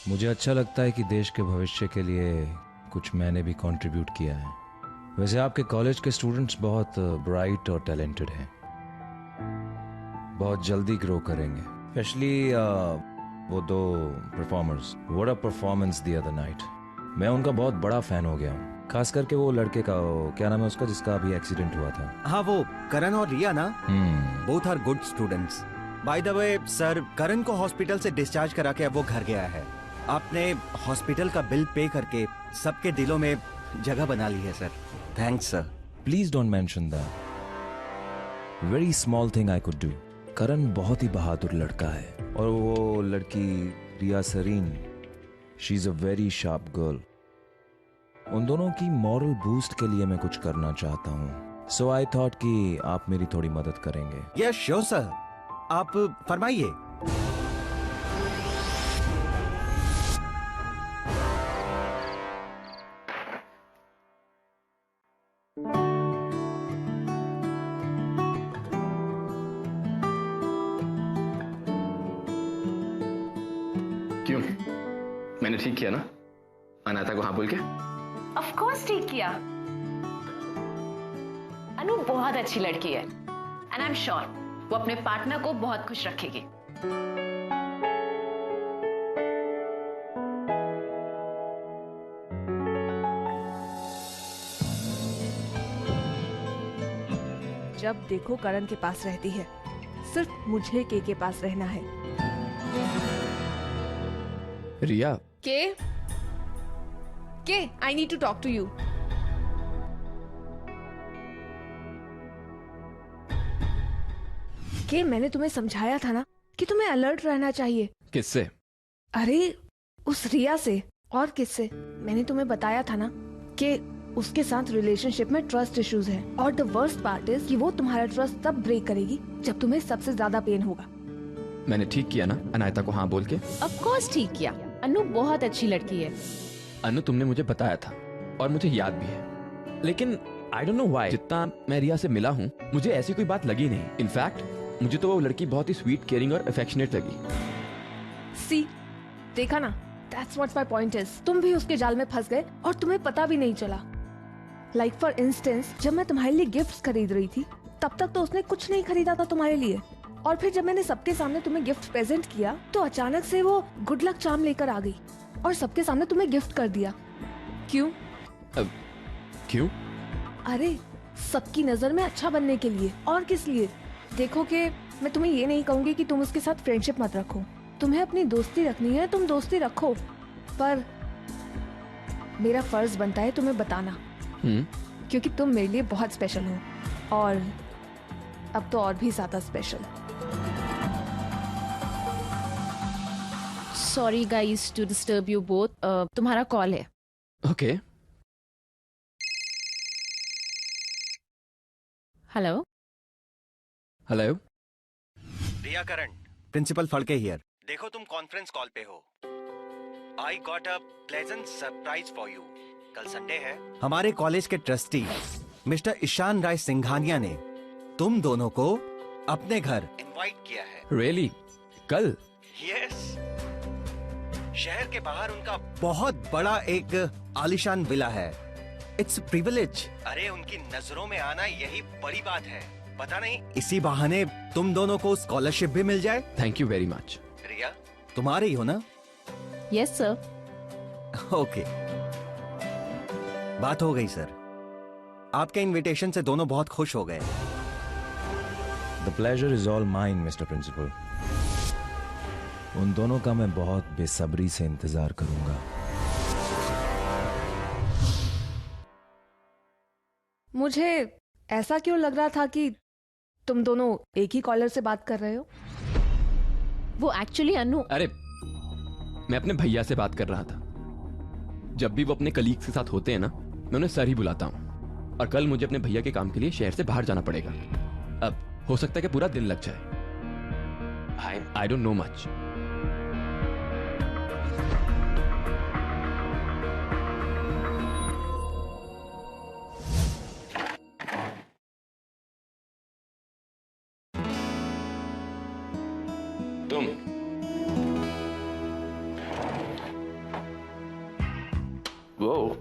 मुझे अच्छा लगता है कि देश के भविष्य के लिए कुछ मैंने भी कंट्रीब्यूट किया है। वैसे आपके कॉलेज के स्टूडेंट्स बहुत ब्राइट और टैलेंटेड हैं, बहुत जल्दी ग्रो करेंगे। स्पेशली वो दो performers, what a performance the other night. मैं उनका बहुत बड़ा फैन हो गया हूँ, खास करके वो लड़के का, क्या नाम है उसका जिसका अभी एक्सीडेंट हुआ था। हाँ, वो करण और रिया ना, both are good students. By the way sir, Karan को हॉस्पिटल से डिस्चार्ज करा के अब वो घर गया है। आपने हॉस्पिटल का बिल पे करके सबके दिलों में जगह बना ली है sir. Thanks sir. Please don't mention that. Very small thing I could do. Karan बहुत ही बहादुर लड़का है, और वो लड़की Riya Sareen, she is a very sharp girl. उन दोनों की मॉरल बूस्ट के लिए मैं कुछ करना चाहता हूँ, सो आई थॉट कि आप मेरी थोड़ी मदद करेंगे। यस श्योर सर, आप फरमाइए। क्यों, मैंने ठीक किया ना अनाथा को हाँ बोल के? ऑफ कोर्स ठीक किया। अनु बहुत अच्छी लड़की है, एंड आई एम श्योर वो अपने पार्टनर को बहुत खुश रखेगी। जब देखो करण के पास रहती है, सिर्फ मुझे के पास रहना है। Riya, okay I need to talk to you. के मैंने तुम्हें समझाया था ना कि तुम्हें अलर्ट रहना चाहिए। किससे? अरे उस रिया से। और किससे? मैंने तुम्हें बताया था ना कि उसके साथ रिलेशनशिप में ट्रस्ट इश्यूज हैं, और द वर्स्ट पार्ट इज कि वो तुम्हारा ट्रस्ट तब ब्रेक करेगी जब तुम्हें सबसे ज्यादा पेन होगा। मैंने ठीक किया ना अनायता को हाँ बोल के? ऑफ कोर्स ठीक किया। अनु बहुत अच्छी लड़की है। अनु, तुमने मुझे बताया था और मुझे याद भी है, लेकिन आई डोंट नो व्हाई जितना मैं रिया से मिला हूँ मुझे ऐसी कोई बात लगी नहीं। इनफैक्ट मुझे तो वो लड़की बहुत ही स्वीट, केयरिंग और अफेक्शनेट लगी। सी, देखा ना, that's what my point is. तुम भी उसके जाल में फंस गए और तुम्हें पता भी नहीं चला। लाइक फॉर इंस्टेंस, जब मैं तुम्हारे लिए गिफ्ट्स खरीद रही थी तब तक तो उसने कुछ नहीं खरीदा था तुम्हारे लिए, और फिर जब मैंने सबके सामने तुम्हें गिफ्ट प्रेजेंट किया तो अचानक से वो गुड लक चार्म लेकर आ गई और सबके सामने तुम्हें गिफ्ट कर दिया। क्यों? क्यों? अरे सबकी नजर में अच्छा बनने के लिए, और किस लिए? देखो कि मैं तुम्हें ये नहीं कहूंगी कि तुम उसके साथ फ्रेंडशिप मत रखो। तुम्हें अपनी दोस्ती रखनी है, तुम दोस्ती रखो, पर मेरा फर्ज बनता है तुम्हें बताना, क्योंकि तुम मेरे लिए बहुत स्पेशल हो, और अब तो और भी ज्यादा special. Sorry guys to disturb you both, तुम्हारा कॉल है। Okay. Hello hello, Riya Karan, principal Phadke here. देखो तुम कॉन्फ्रेंस कॉल पे हो। I got a pleasant surprise for you. कल संडे है। हमारे कॉलेज के ट्रस्टी मिस्टर ईशान राय सिंघानिया ने तुम दोनों को अपने घर इनवाइट किया है। रियली? कल? यस। शहर के बाहर उनका बहुत बड़ा एक आलीशान विला है। It's privilege. अरे उनकी नजरों में आना यही बड़ी बात है। पता नहीं इसी बहाने तुम दोनों को स्कॉलरशिप भी मिल जाए। Thank you very much. Riya, तुम्हारे ही हो ना? Yes sir. ओके, बात हो गई सर। आपके इनविटेशन से दोनों बहुत खुश हो गए। The pleasure is all mine mister principal. उन दोनों का मैं बहुत बेसब्री से इंतजार करूंगा। मुझे ऐसा क्यों लग रहा था कि तुम दोनों एक ही कॉलर से बात कर रहे हो? वो एक्चुअली अनु। अरे मैं अपने भैया से बात कर रहा था। जब भी वो अपने कलीग्स के साथ होते हैं ना, मैं उन्हें सर ही बुलाता हूँ, और कल मुझे अपने भैया के काम के लिए शहर से बाहर जाना पड़ेगा। अब हो सकता है कि पूरा दिन लग जाए। आई डोंट नो मच। वो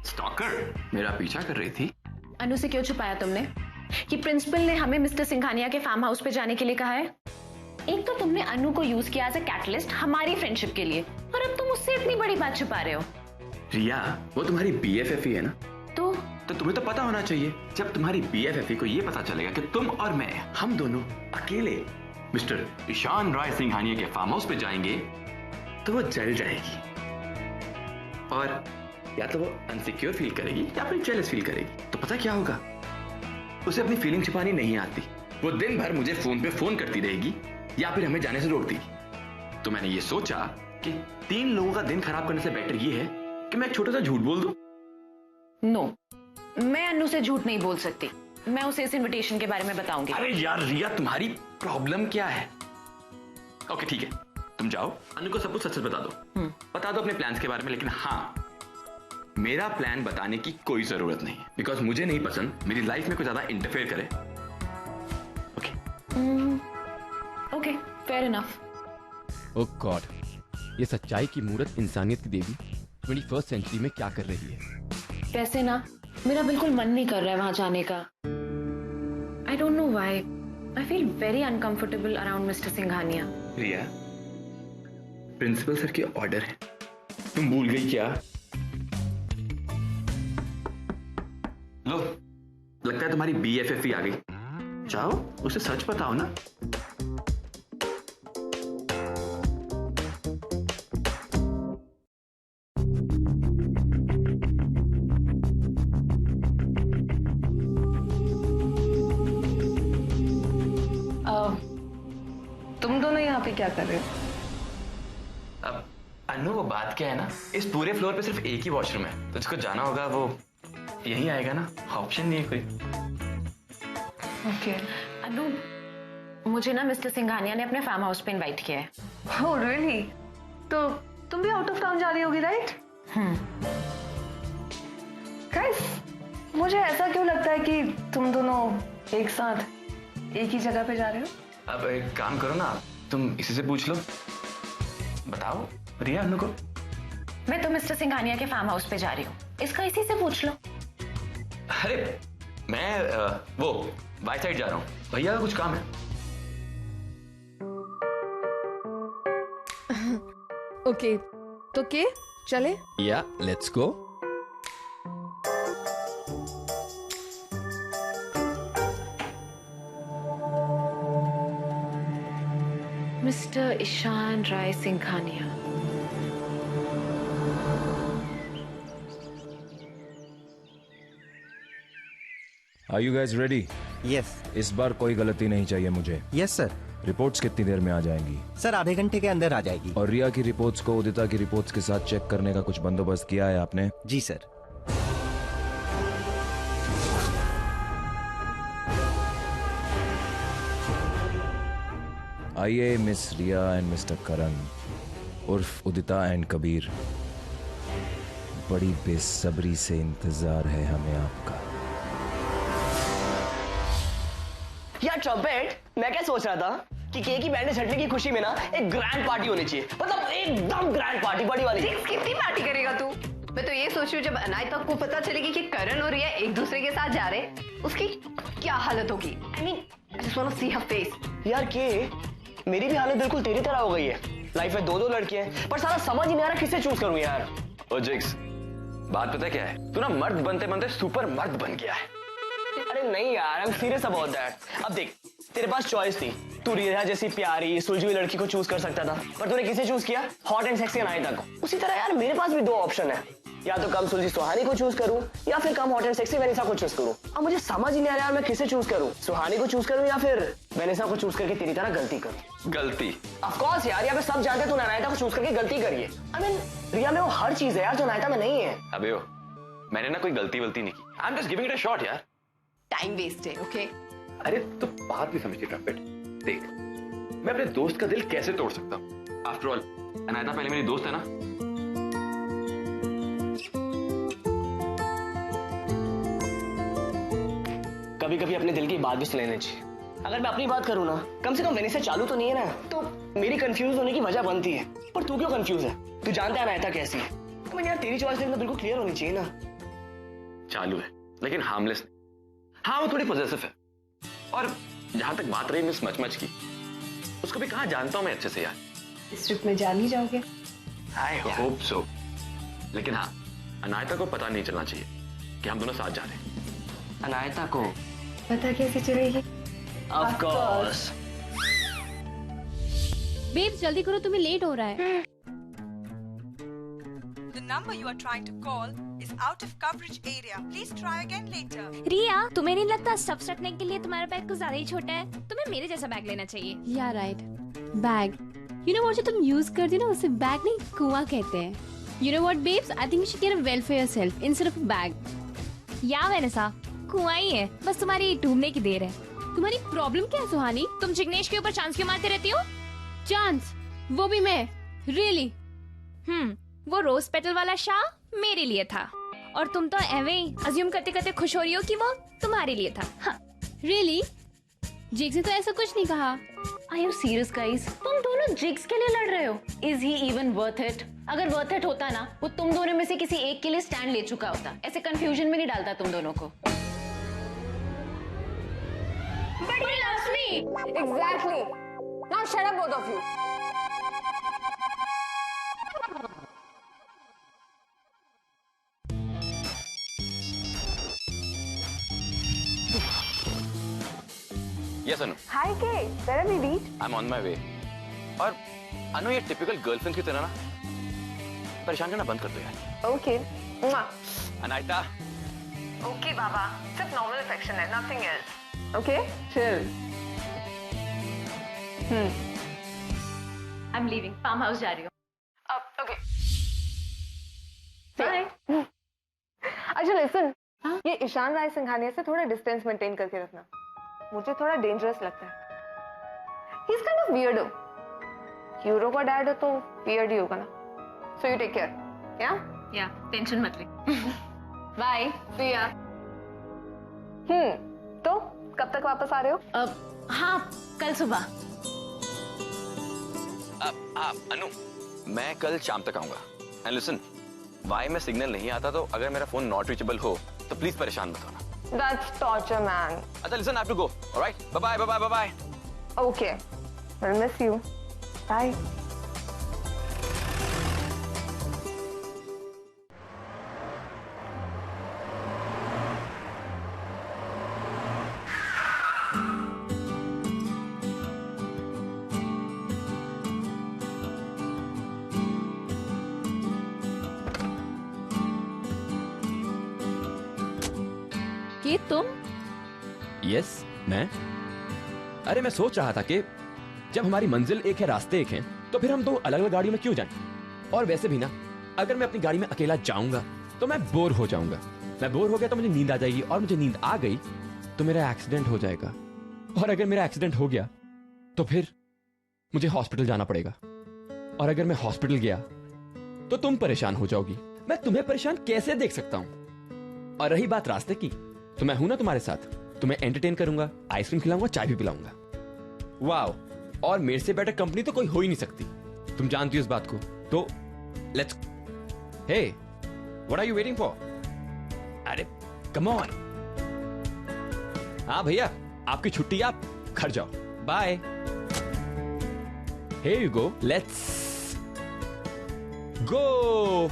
स्टॉकर मेरा पीछा कर रही थी। अनु से क्यों छुपाया तुमने कि प्रिंसिपल ने हमें मिस्टर सिंघानिया के फार्म हाउस पे जाने के लिए कहा है? एक तो तुमने अनु को यूज किया एज अ कैटलिस्ट हमारी फ्रेंडशिप के लिए, और अब तुम उससे इतनी बड़ी बात छुपा रहे हो। रिया, वो तुम्हारी BFF ही है ना? तो तुम्हें तो पता होना चाहिए, जब तुम्हारी BFF को ये पता चलेगा कि तुम और मैं, हम दोनों अकेले मिस्टर ईशान राय सिंघानिया के फार्म हाउस पे जाएंगे, तो वो जल जाएगी। और या तो वो अनसिक्योर फील करेगी या फिर जेलस फील करेगी। तो पता क्या होगा, उसे अपनी फीलिंग छिपानी नहीं आती। वो दिन भर मुझे फोन पे फोन करती रहेगी या फिर हमें जाने से रोक देगी। तो मैंने ये सोचा कि 3 लोगों का दिन खराब करने से बेटर ये है कि मैं एक छोटा सा झूठ बोल दूं। नो, मैं अनु से झूठ नहीं बोल सकती। मैं उसे इस इनविटेशन के बारे में बताऊंगी। अरे यार रिया, तुम्हारी प्रॉब्लम क्या है? ओके ठीक है, तुम जाओ, अनु को सब कुछ सच सच बता दो। बता दो अपने प्लान्स के बारे में, लेकिन हाँ, मेरा प्लान बताने की कोई जरूरत नहीं है, बिकॉज मुझे नहीं पसंद मेरी लाइफ में कोई ज्यादा इंटरफेयर करे। Okay, fair enough. Oh god, ये सच्चाई की मूरत इंसानियत की देवी 21st सेंचुरी में क्या कर रही है? वैसे ना, मेरा बिल्कुल मन नहीं कर रहा है वहां जाने का। I don't know why, I feel very uncomfortable around mister Singhania. Riya, principal sir के ऑर्डर है, तुम भूल गई क्या? लो, लगता है तुम्हारी BFF ही आ गई। जाओ, उसे सच बताओ ना। तुम दोनों यहाँ पे क्या कर रहे हो? अब अनु, वो बात क्या है ना, इस पूरे फ्लोर पे सिर्फ एक ही वॉशरूम है, तो जिसको जाना होगा वो यहीं आएगा ना, ऑप्शन नहीं है कोई। ओके। अनु, मुझे ना मिस्टर सिंघानिया ने अपने फार्म हाउस पे इनवाइट किया है। Oh really? तो तुम भी आउट ऑफ टाउन जा रही होगी, राइट? गाइस, मुझे ऐसा क्यों लगता है कि तुम दोनों एक साथ एक ही जगह पे जा रहे हो? अब एक काम करो ना, तुम इसी से पूछ लो। बताओ रिया, अनु को। मैं तो मिस्टर सिंघानिया के फार्म हाउस पे जा रही हूँ, इसका इसी से पूछ लो। अरे मैं वो बाई साइड जा रहा हूँ, भैया का कुछ काम है। ओके, तो के चले? या let's go. Mister Ishaan Rai Singhania. Are you guys ready? Yes इस बार कोई गलती नहीं चाहिए मुझे। Yes sir. रिपोर्ट्स कितनी देर में आ जाएंगी? सर आधे घंटे के अंदर आ जाएगी। और रिया की रिपोर्ट्स को उदिता की रिपोर्ट्स के साथ चेक करने का कुछ बंदोबस्त किया है आपने? जी सर। आइए मिस रिया एंड मिस्टर करण उर्फ उदिता एंड कबीर, बड़ी बेसब्री से इंतजार है हमें आपका। यार ट्रम्पेट, मैं क्या सोच रहा था कि केक की बैंड छटने की खुशी में ना एक ग्रैंड पार्टी होनी चाहिए, मतलब एकदम ग्रैंड पार्टी, बड़ी वाली। कितनी पार्टी करेगा तू? मैं तो ये सोच रही हूँ जब अनायता को पता चलेगी कि करण और रिया एक दूसरे के साथ जा रहे, उसकी क्या हालत होगी। I mean, I just want to see her face. यार के मेरी भी हालत बिल्कुल तेरी तरह हो गई है। लाइफ में 2 लड़कियां हैं, पर सारा समझ ही नहीं आ रहा किसे चूज करूं यार। ओ जिक्स, बात पता क्या है, तू ना मर्द बनते बनते सुपर मर्द बन गया है। अरे नहीं यार, I am serious about that. अब देख, तेरे पास चॉइस थी, तू रिया जैसी प्यारी सुलझी हुई लड़की को चूज कर सकता था, पर तूने किसे चूज किया? हॉट एंड सेक्सी अनायता को। उसी तरह यार मेरे पास भी 2 ऑप्शन है, या तो कम सुलझी सुहानी को चूज करूं या फिर कम हॉट एंड सेक्सी वेनिसा को चूज करूं। अब मुझे समझ ही नहीं आ रहा यार मैं किसे चूज करूं, सुहानी को चूज करूं या फिर वेनिसा को चूज करके तेरी तरह गलती करूं। गलती? ऑफ कोर्स यार, यहाँ पे सब जानते तूने अनायता को चूज करके गलती करी है। आई मीन रिया में वो हर चीज है यार जो अनायता में नहीं है। अबे ओ, मैंने ना कोई गलती वलती नहीं की, I am just giving it a shot यार। टाइम वेस्ट है, ओके? अरे तो बात नहीं समझती ट्रम्पेट। देख, मैं अपने दोस्त का दिल कैसे तोड़ सकता हूँ? आफ्टर ऑल अनायता पहले मेरी दोस्त है ना। कभी कभी अपने दिल की बात भी सुन लेनी चाहिए। अगर मैं अपनी बात करूँ ना, कम से कम वेनिसा चालू तो नहीं है ना, तो मेरी कंफ्यूज होने की वजह बनती है। पर तू क्यों कंफ्यूज है? तू जानता है अनायता कैसी है, मैं यार तेरी चॉइस तो बिल्कुल क्लियर होनी चाहिए ना। चालू है लेकिन हार्मलेस नहीं। हाँ वो थोड़ी पॉजेसिव है। और जहां तक बात रही मिस मचमच की, उसको भी कहाँ जानता हूं मैं अच्छे से यार। इस ट्रिप में जान ही जाओगे? I hope so. लेकिन हाँ, अनायता को पता नहीं चलना चाहिए कि हम दोनों साथ जा रहे हैं। अनायता को पता कैसे चलेगी? Of course. बेब जल्दी करो, तुम्हें लेट हो रहा है। The number you are trying to call is out of coverage area. Please try again later. रिया, तुम्हें नहीं लगता स्टफ रखने के लिए तुम्हारा बैग कुछ ज्यादा ही छोटा है? तुम्हें मेरे जैसा बैग लेना चाहिए। या right, bag. You know what, जो तुम यूज करती हो ना उसे बैग नहीं कुआं कहते हैं। You know what babes, I think you should get a well for yourself instead of bag. या वैसा कुआं ही है, बस तुम्हारी डूबने की देर है। तुम्हारी प्रॉब्लम क्या है सुहानी? तुम जिग्नेश के ऊपर चांस क्यों मारते रहती हो? चांस? वो भी मैं? रियली? वो रोज पेटल वाला शाह मेरे लिए था और तुम तो एवे अज्यूम करते करते खुश हो रही हो कि वो तुम्हारे लिए था। रियली? जिग्स ने तो ऐसा कुछ नहीं कहा। Are you serious guys? तुम दोनों जिग्स के लिए लड़ रहे हो? Is he even worth it? अगर वर्थ इट होता ना, वो तुम दोनों में से किसी एक के लिए स्टैंड ले चुका होता। ऐसे कंफ्यूजन में नहीं डालता तुम दोनों को। But he loves me. Exactly. Now shut up both of you. Yes, Anu. Hi Kay, where have we reached? I'm on my way. और अनु ये टिपिकल गर्लफ्रेंड की तरह ना परेशान करना बंद कर दो यार। Okay. अनायता। ओके बाबा, सिर्फ नॉर्मल अफेक्शन है, nothing else. Okay, chill. I'm leaving. Farm house जा रही हूँ। Okay Bye. अच्छा लिसन, ये ईशान राय सिंघानिया से थोड़ा डिस्टेंस मेंटेन करके रखना, मुझे थोड़ा डेंजरस लगता है। He's kind of weirdo. Hero का डैड है तो weird ही होगा ना। So you take care. Yeah? या टेंशन मत ले। बाय। See ya. तो कब तक वापस आ रहे हो? हाँ, कल सुबह। अनु, मैं कल शाम तक आऊंगा। एंड लिसन, वाई में सिग्नल नहीं आता तो अगर मेरा फोन नॉट रीचेबल हो तो प्लीज परेशान मत होना। That's torture, man. अच्छा listen, I have to go. All right? Bye bye, bye bye, bye bye. Okay. I'll miss you. Bye. ये तुम? Yes, मैं? अरे मैं सोच रहा था कि जब हमारी मंजिल एक है, रास्ते एक हैं, तो फिर हम दो अलग अलग गाड़ियों में क्यों जाएं? और वैसे भी ना, अगर मैं अपनी गाड़ी में अकेला जाऊंगा तो मैं बोर हो जाऊंगा। मैं बोर हो गया तो मुझे नींद आ जाएगी, और मुझे नींद आ गई तो मेरा एक्सीडेंट हो जाएगा। और अगर मेरा एक्सीडेंट हो गया तो फिर मुझे हॉस्पिटल जाना पड़ेगा। और अगर मैं हॉस्पिटल गया तो तुम परेशान हो जाओगी। मैं तुम्हें परेशान कैसे देख सकता हूं? और रही बात रास्ते की, तो मैं हूं ना तुम्हारे साथ, तुम्हें एंटरटेन करूंगा, आइसक्रीम खिलाऊंगा, चाय भी पिलाऊंगा। वाओ, और मेरे से बेटर कंपनी तो कोई हो ही नहीं सकती। तुम जानती हो इस बात को। तो let's. Hey, what are you waiting for? अरे कम ऑन। हाँ भैया, आपकी छुट्टी, आप घर जाओ। Bye. Here you go. Let's go.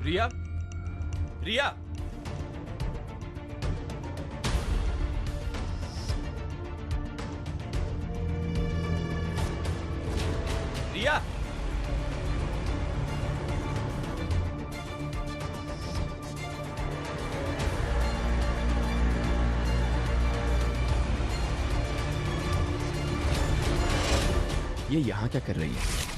Riya, Riya, Riya, ये यहाँ क्या कर रही है?